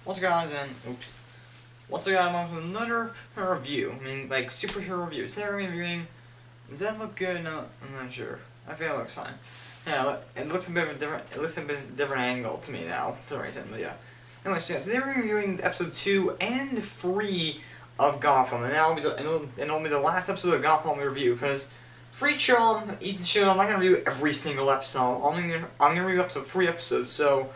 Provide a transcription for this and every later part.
What's up, guys, and oops. What's up, guys? I'm with another review. I mean, like superhero review. Today we're reviewing. Does that look good? No, I'm not sure. I feel it looks fine. Yeah, it looks a bit of a different. It looks a bit of a different angle to me now for some reason. But yeah. Anyway, so today we're reviewing episode 2 and 3 of Gotham, and that'll be the last episode of Gotham we review because for each show, I'm not gonna review every single episode. I'm gonna review up to 3 episodes. So.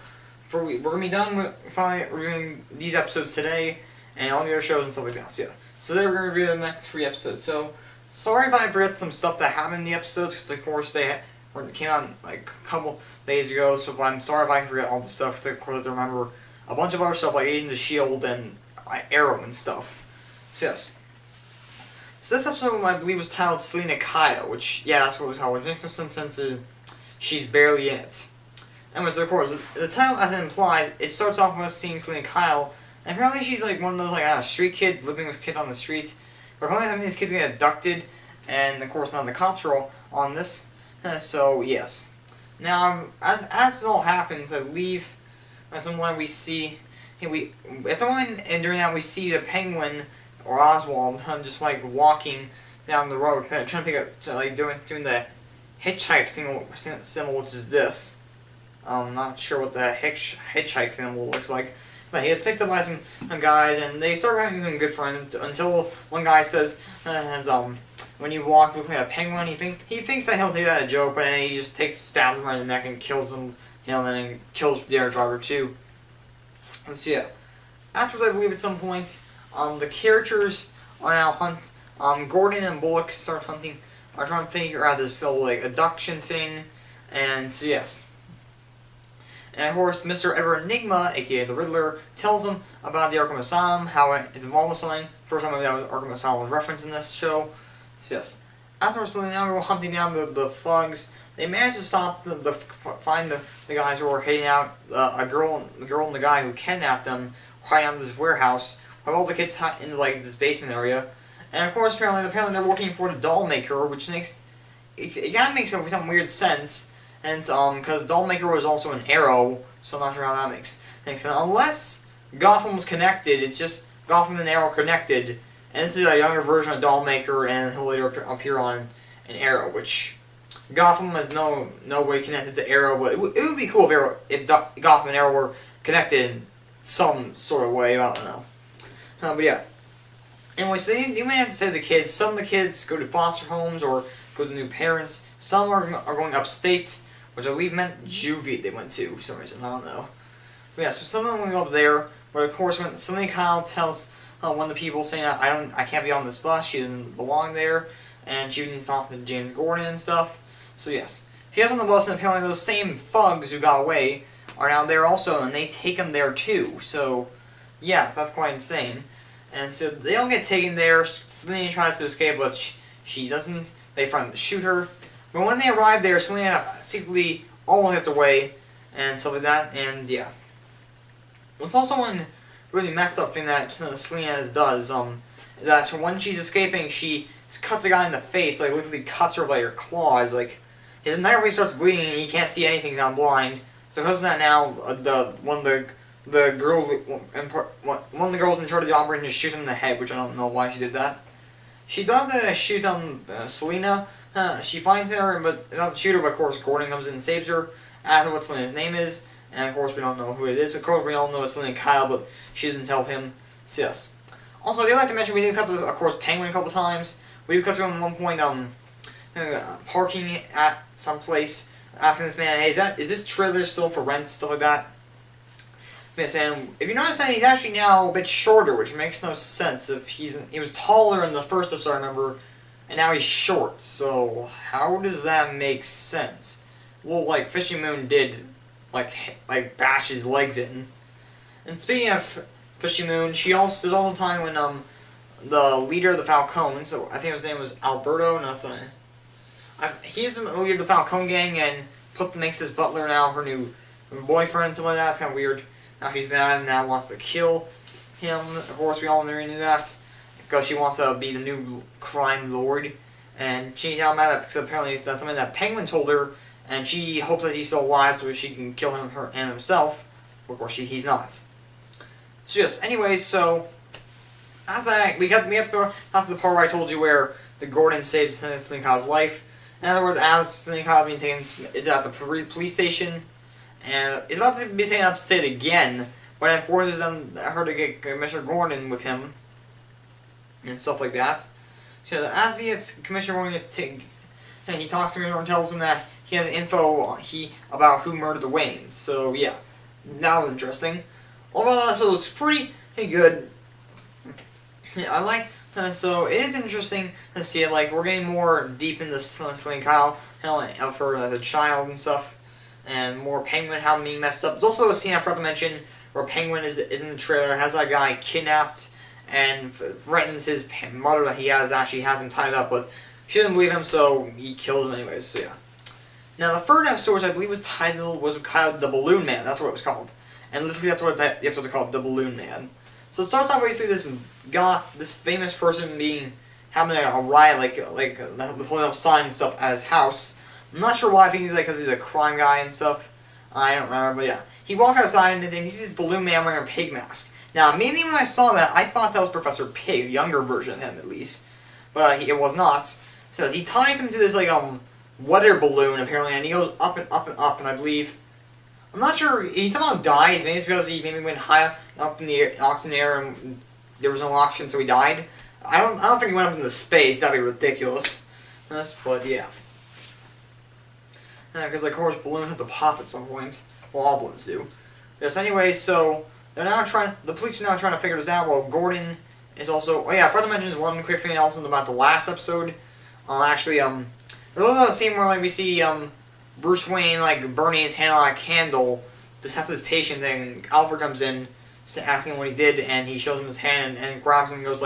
We're gonna be done with finally reviewing these episodes today, and all the other shows and stuff like that. So yeah, so today we're gonna review the next 3 episodes. So sorry if I forget some stuff that happened in the episodes, because of course they came out like a couple days ago. So I'm sorry if I forget all the stuff. Of course, I remember a bunch of other stuff like Agents of Shield and Arrow and stuff. So yes. So this episode I believe was titled SelinaKyle, which yeah, that's what it was called. Which makes no sense since she's barely in it. Anyways, so of course, the title, as it implies, it starts off with us seeing SelinaKyle, and apparently she's like one of those like street kids living with kids on the streets. But apparently having these kids get abducted, and of course none of the cops are all on this. So yes, now as it all happens, I believe at some point we see during that we see the Penguin or Oswald just like walking down the road, trying to pick up like doing the hitchhike symbol, which is this. I'm not sure what the hitchhike symbol looks like, but he gets picked up by some guys, and they start having some good friends until one guy says, when you walk looking like a penguin, he thinks that he'll take that as a joke, but then he just stabs him right in the neck and kills him, and then kills the other driver too. And so yeah, afterwards I believe at some point, the characters are now Gordon and Bullock are trying to figure out this whole like abduction thing, and so yes. And of course, Mr. Edward Enigma, aka the Riddler, tells him about the Arkham Asylum, how it's involved with something. First time that Arkham Asylum was referenced in this show. So yes. Afterwards, now we're hunting down the thugs. They manage to stop find the guys who are hitting out the girl and the guy who kidnapped them, hiding out in this warehouse, with all the kids in like this basement area. And of course, apparently they're working for the doll maker, which makes it kind of makes some weird sense. And because Dollmaker was also an Arrow, so I'm not sure how that makes sense. Unless Gotham was connected, it's just Gotham and Arrow connected, and this is a younger version of Dollmaker, and he'll later appear on an Arrow, which Gotham is no way connected to Arrow, but it would be cool if Gotham and Arrow were connected in some sort of way. I don't know, but yeah. Anyways, they may have to save the kids. Some of the kids go to foster homes or go to new parents. Some are going upstate, which I believe meant juvie they went to for some reason, I don't know. But yeah, so some of them will go up there, but of course when SelinaKyle tells one of the people saying that I can't be on this bus, she doesn't belong there, and she needs to talk to James Gordon and stuff. So yes, she gets on the bus, and apparently those same thugs who got away are now there also, and they take them there too. So yeah, so that's quite insane. And so they all get taken there. Selina tries to escape, but she doesn't. They finally shoot her. But when they arrive there, Selina secretly almost gets away, and stuff like that, and yeah. What's also one really messed up thing that Selina does, that when she's escaping, she cuts a guy in the face, like literally cuts her with like her claws, like, his entire face starts bleeding and he can't see anything because I'm blind. So because of that now, one of the girls in charge of the operation just shoots him in the head, which I don't know why she did that. She does shoot Selina. She finds her, but not the shooter, but of course Gordon comes in and saves her. Asks what Selina's name is, and of course we don't know who it is. Of course we all know it's SelinaKyle, but she doesn't tell him. So yes. Also, I do like to mention we do cut to, of course, Penguin a couple times. We do cut to him at one point, parking at some place, asking this man, hey, is this trailer still for rent, stuff like that. And if you notice that he's actually now a bit shorter, which makes no sense. If he was taller in the first episode, I remember, and now he's short. So how does that make sense? Well, like Fishing Moon did, like bash his legs in. And speaking of Fishing Moon, there's also a time when the leader of the Falcone, so I think his name was Alberto. No, that's not it. He's the leader of the Falcone gang, and makes his butler now her new boyfriend, something like that. It's kind of weird. Now she's mad and now wants to kill him. Of course, we all knew that because she wants to be the new crime lord. And she's now mad because apparently that's something that Penguin told her, and she hopes that he's still alive so she can kill him himself. Of course, he's not. So yes, anyways, so after that, we got to the part where I told you where the Gordon saves SelinaKyle's life. In other words, as SelinaKyle being taken is at the police station, and is about to be taken upstate again, but it forces her to get Commissioner Gordon with him, and stuff like that. So as Commissioner Gordon gets taken, and he talks to him and tells him that he has info about who murdered the Waynes. So yeah, that was interesting. Overall, that episode was pretty good. Yeah, I like. So it is interesting to see it. Like, we're getting more deep into SelinaKyle for the child and stuff, and more Penguin how being messed up. There's also a scene I forgot to mention where Penguin is in the trailer, has that guy kidnapped, and threatens his mother that he actually has him tied up, but she doesn't believe him, so he kills him anyways. So yeah. Now the third episode, which I believe was titled The Balloon Man. That's what it was called, and literally that's what the episode is called, The Balloon Man. So it starts off basically this famous person having a riot, holding up signs and stuff at his house. I'm not sure why. I think he's because he's a crime guy and stuff. I don't remember, but yeah. He walks outside and he sees this balloon man wearing a pig mask. Now, immediately when I saw that, I thought that was Professor Pig, a younger version of him at least, but it was not. So he ties him to this weather balloon apparently, and he goes up and up and up, and I believe. I'm not sure. He somehow dies. Maybe it's because he maybe went high up in the oxygen air and there was no oxygen, so he died. I don't think he went up into space. That'd be ridiculous. But yeah. Because of course balloons have to pop at some point. Well, all balloons do. Yes. Anyway, so the police are now trying to figure this out. Well, Gordon is also. Oh yeah, I forgot to mention one quick thing also about the last episode. There's a scene where we see Bruce Wayne burning his hand on a candle to test his patient thing, and Alfred comes in asking him what he did, and he shows him his hand and grabs him and goes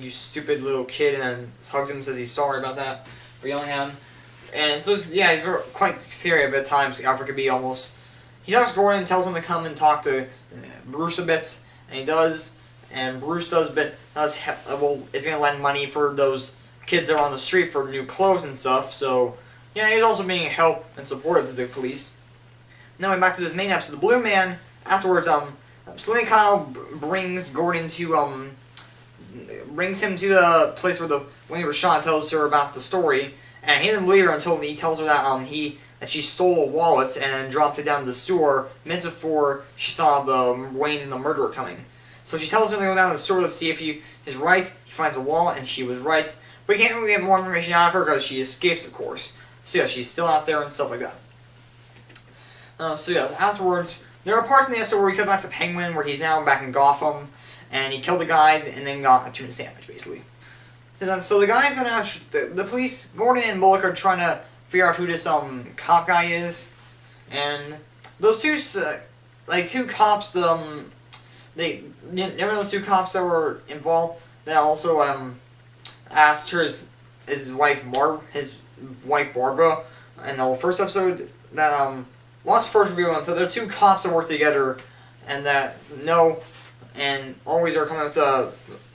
you stupid little kid, and then hugs him and says he's sorry about that for yelling at him. And so yeah, he's quite scary at times. Alfred could be almost. He talks to Gordon and tells him to come and talk to Bruce a bit, and he does, and Bruce is gonna lend money for those kids that are on the street for new clothes and stuff. So yeah, he's also being help and supportive to the police. Now back to this main episode, the Blue Man. Afterwards, SelinaKyle brings Gordon to brings him to the place where when he was shot, tells her about the story, and he doesn't believe her until he tells her that she stole a wallet and dropped it down the sewer minutes before she saw the Waynes and the murderer coming. So she tells him to go down to the sewer to see if he is right. He finds the wallet, and she was right. But he can't really get more information out of her because she escapes, of course. So yeah, she's still out there and stuff like that. So yeah, afterwards, there are parts in the episode where we cut back to Penguin, where he's now back in Gotham, and he killed a guy and then got a tuna sandwich, basically. So the guys are now, the police, Gordon and Bullock are trying to figure out who this cop guy is, and those two cops, remember those two cops that were involved that also asked her his wife Barbara in the first episode that what's the first review on? So there are two cops that work together and that know and always are coming up to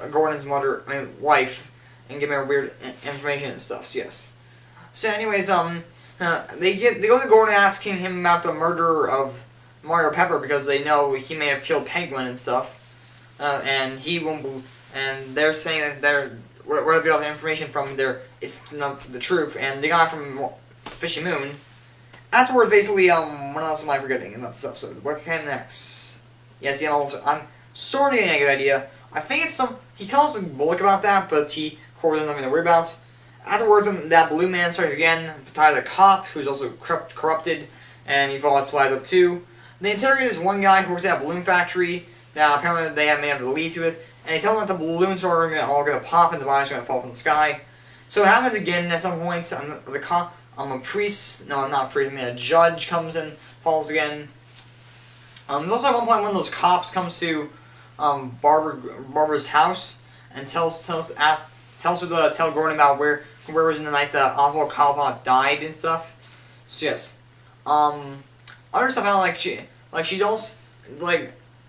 Gordon's wife and giving her weird information and stuff. So yes. So anyways, they go to Gordon asking him about the murder of Mario Pepper because they know he may have killed Penguin and stuff, and he won't. And they're saying that we're gonna be all the information from it's not the truth. And the guy from Fishy Moon. Afterwards, basically, what else am I forgetting in this episode? What came next? Yes, yeah, I'm sort of getting a good idea. I think it's he tells Bullock about that, but he, of course, doesn't have anything to worry about. Afterwards, that Blue Man starts again, tied to the cop, who's also corrupted, and he flies up too. They interrogate this one guy who works at a balloon factory. Now, apparently, may have the lead to it, and they tell him that the balloons are all going to pop and the bombs are going to fall from the sky. So it happens again at some point. The cop. A judge comes and falls again. There's also at one point when those cops comes to Barbara's house and tells her to tell Gordon about where was in the night that Oswald Cobblepot died and stuff. So yes. Other stuff I don't like. She's also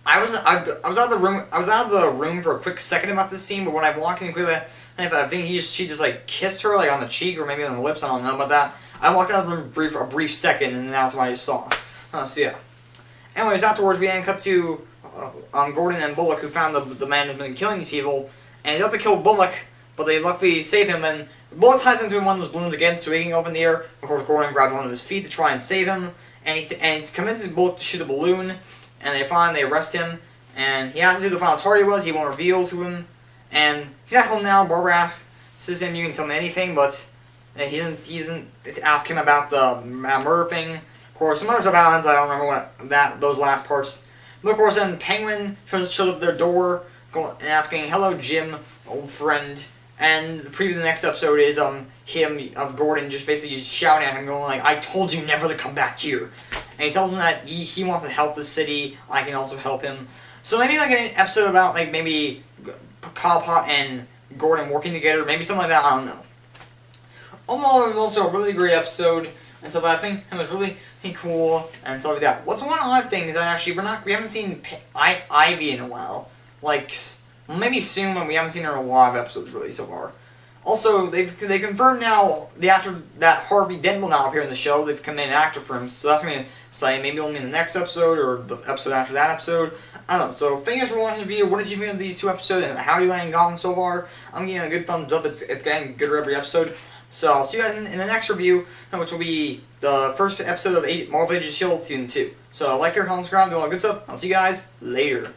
I was out of the room for a quick second about this scene, but when I walked in quickly, I think she just kissed her on the cheek or maybe on the lips. I don't know about that. I walked out of the room for a brief second, and that's what I just saw. So yeah. Anyways, afterwards we then cut to Gordon and Bullock, who found the man who's been killing these people, and they have to kill Bullock, but they luckily save him, and Bullock ties him to one of those balloons again so he can open the air. Of course, Gordon grabs one of his feet to try and save him, and he convinces Bullock to shoot a balloon, and they arrest him, and he asks who the final target was. He won't reveal to him, and he's at home now. Barbara asks him, "You can tell me anything," but he doesn't ask him about the murder thing. Of course, some other stuff happens. I don't remember those last parts. But of course, then Penguin shows up at their door, and asking, "Hello, Jim, old friend." And the preview of the next episode is Gordon just basically just shouting at him, going like, "I told you never to come back here." And he tells him that he wants to help the city. I can also help him. So maybe like an episode about like maybe Cobblepot and Gordon working together, maybe something like that. I don't know. Overall, it was also a really great episode, and so I think it was really cool and stuff like that. What's one odd thing is that actually we haven't seen Ivy in a while. Like maybe soon, when we haven't seen her in a lot of episodes really so far. Also, they confirmed now the actor that Harvey Dent will now appear in the show. They've come in an actor for him, so that's gonna say maybe only in the next episode or the episode after that episode. I don't know. So thank you guys for watching the video. What did you think of these 2 episodes and how are you liking Gotham so far? I'm getting a good thumbs up. It's getting gooder every episode. So I'll see you guys in the next review, which will be the first episode of Marvel Agents of S.H.I.E.L.D. Season 2. So like, share, comment, subscribe, do all that good stuff. I'll see you guys later.